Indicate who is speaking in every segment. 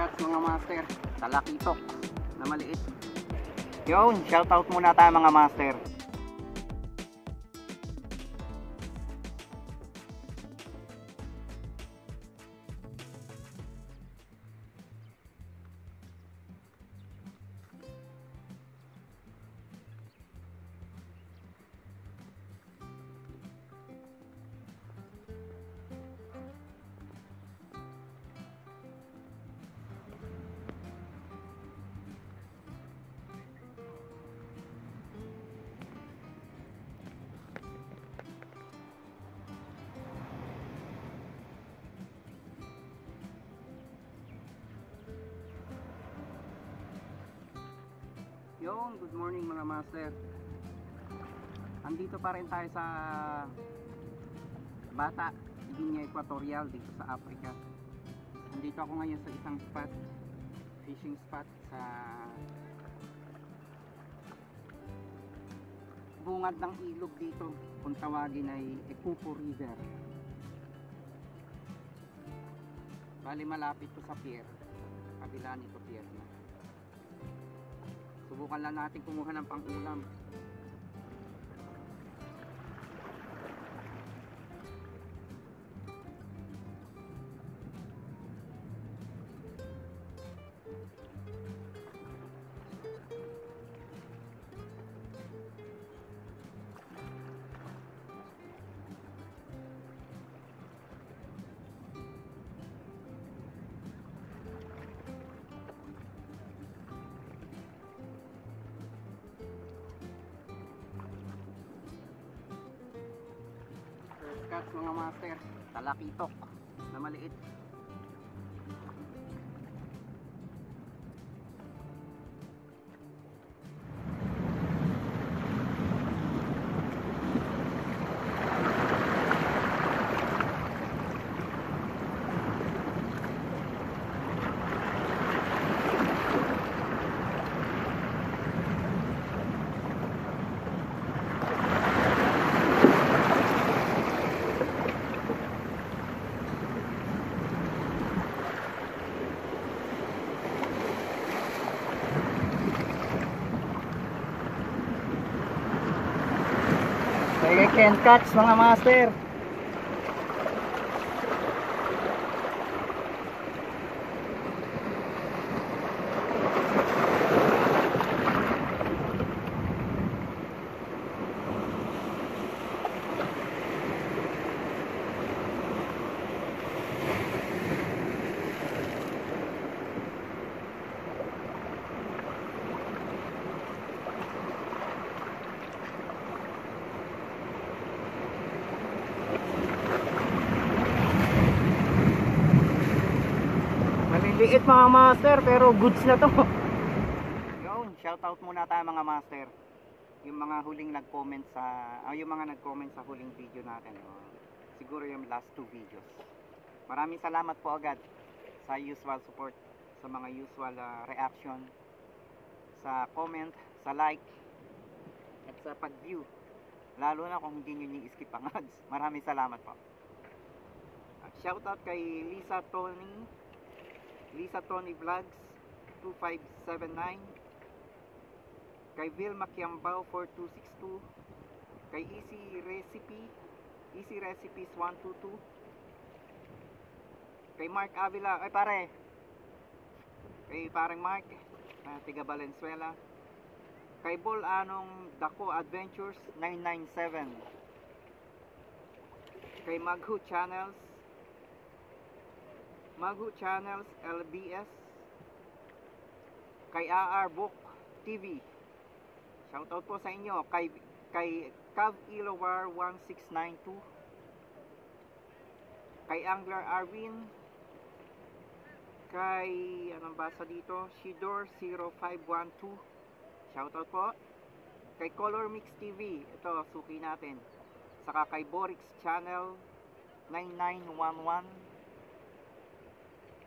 Speaker 1: Cats mga master, talakitok na maliit. Yun, shoutout muna tayo mga master. Yung, good morning mga master. Andito pa rin tayo sa Bata, Linya Equatorial dito sa Africa. Andito ako ngayon sa isang spot, fishing spot sa bungad ng ilog dito, kung tawagin ay Epupo River. Bali malapit to sa pier, kabila nito pier na. Subukan lang natin kumuha ng pang-ulam. Cats mga master, talakitok na maliit. Ken catch mga master. Liit mga master pero goods na to. Yun, shoutout muna tayo mga master. Yung mga huling nag-comment sa yung mga nag-comment sa huling video natin. Siguro yung last 2 videos. Maraming salamat po agad sa usual support, sa mga usual reaction, sa comment, sa like, at sa pag-view. Lalo na kung hindi nyo ni-skip ang ads. Maraming salamat po. Shoutout kay Lisa Tony Vlogs 2579, kay Vilma Kiambao 4262, kay Easy Recipes 122, kay Mark Avila, kay parang Mark tiga Valenzuela, kay Bol Anong Dako Adventures 997, kay Maghu Channels LBS, kay AR Book TV, shoutout po sa inyo, kay Cav Ilowar 1692, kay Angler Arvin, kay anong basa dito, Shidor 0512, shoutout po, kay Color Mix TV, ito suki natin, saka kay Borix Channel 9911,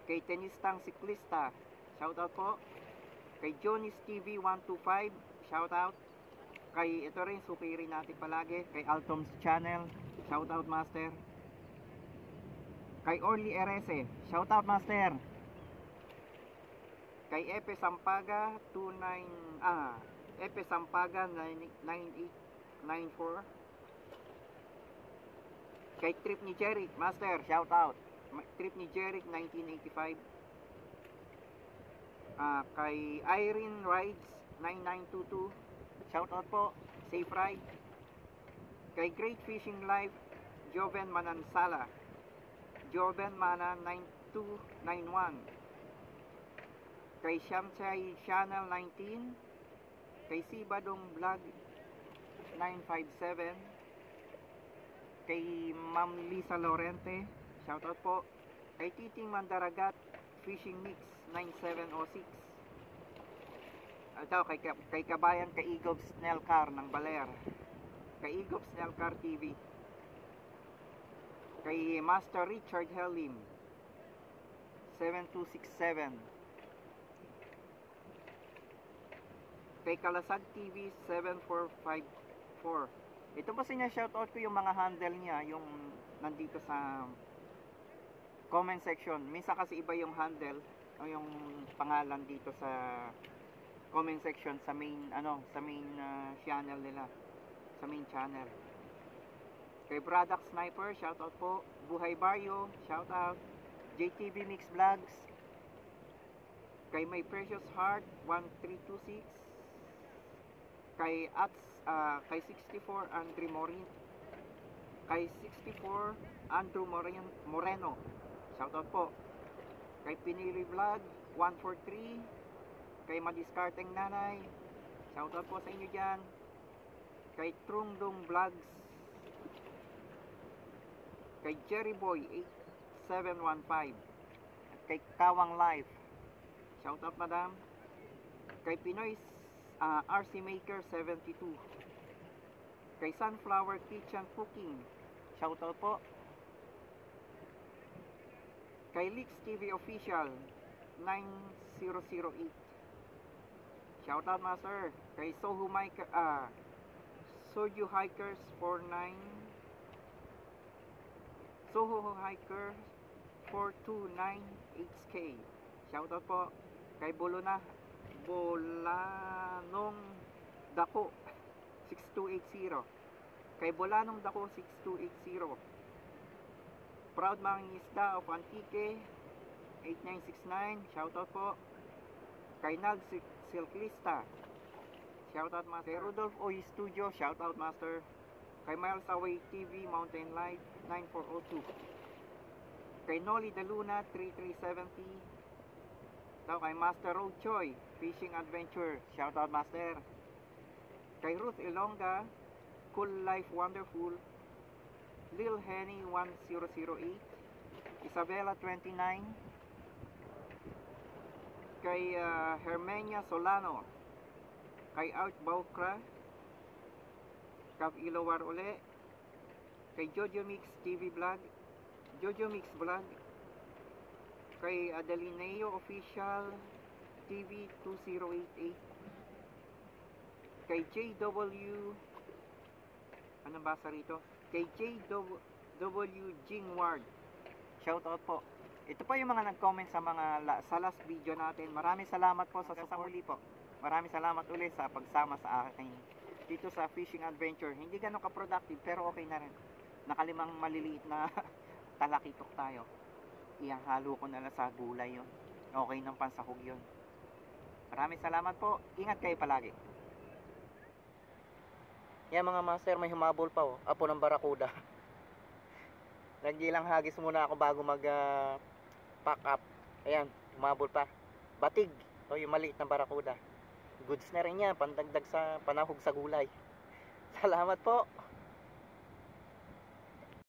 Speaker 1: kay Tenistang Siklista, shoutout po, kay Johnny's TV 125, shoutout, kay ito rin suki rin natin palagi, kay Altom's Channel, shoutout master, kay Orly Erese, shoutout master, Kay Epe Sampaga 9894. Kay Trip ni Jeric, Master, shout out. Trip ni Jeric 1985. Kay Irene Rides 9922, shout out po, safe ride. Kay Great Fishing Life, Joven Manansala, Joven Mana 9291. Kay Shamchay Channel 19. Kay Sibadong Vlog 957. Kay Ma'am Lisa Lorente, shout out po. Kay Titing Mandaragat Fishing Mix 9706. Ito kay Kabayan Kaigob Snellcar ng Baler. Kaigob Snellcar TV. Kay Master Richard Helim 7267. Kay Kalasag TV 7454. Ito pa siya, shoutout ko yung mga handle niya, yung nandito sa comment section. Minsan kasi iba yung handle o yung pangalan dito sa comment section sa main channel nila, sa main channel. Kay Product Sniper, shoutout po. Buhay Baryo, shoutout. JTV Mix Vlogs. Kay My Precious Heart 1326. Kay 64 Andre Morin. Kay 64 Andrew Moreno, shoutout po. Kay Pinili Vlog 143. Kay Madiskarteng Nanay, shoutout po sa inyo dyan. Kay Trungdong Vlogs. Kay Jerry Boy 8715. Kay Kawang Life, shoutout madam. Kay Pinoy RC Maker 72. Kay Sunflower Kitchen Cooking, shoutout po. Kay Lix TV Official 9008, shoutout master. Kay Soho Hikers 49. Soho Hiker 429 HK, shoutout po. Kay Bolanong Dako 6280. Kay Bolanong Dako 6280. Proud Mangingisda of Antique 8969, shoutout po. Kay Nag Silklista, shoutout master. Kay Rudolph Oy Studio, shoutout master. Kay Miles Away TV Mountain Light 9402. Kay Noli Daluna 3370. Ito kay Master Road Choi Fishing Adventure, shoutout master. Kay Ruth Ilonga Cool Life Wonderful. Lil Henny 1008. Isabella 29. Kay Hermenia Solano. Kay Art Baukra, Cav Ilowar uli. Kay Jojo Mix TV Vlog, Jojo Mix Vlog. Kay Adelineo Official TV 2088. Kay JW, anong basa rito? Kay JW Jingward, shoutout po. Ito pa yung mga nag-comment sa last video natin. Maraming salamat po sa support po. Maraming salamat ulit sa pagsama sa akin dito sa fishing adventure. Hindi ganun ka-productive pero okay na rin. Nakalimang maliliit na talakitok tayo. Ihahalo ko na lang sa gulay yun. Okay ng pansahog yun. Maraming salamat po. Ingat kayo palagi. Yan mga master, may humabol pa oh. Apo ng barakuda. Nagdilang hagis muna ako bago mag pack up. Ayan, humabol pa. Batig. O yung maliit na barakuda. Goods na rin yan, pandagdag sa panahog sa gulay. Salamat po.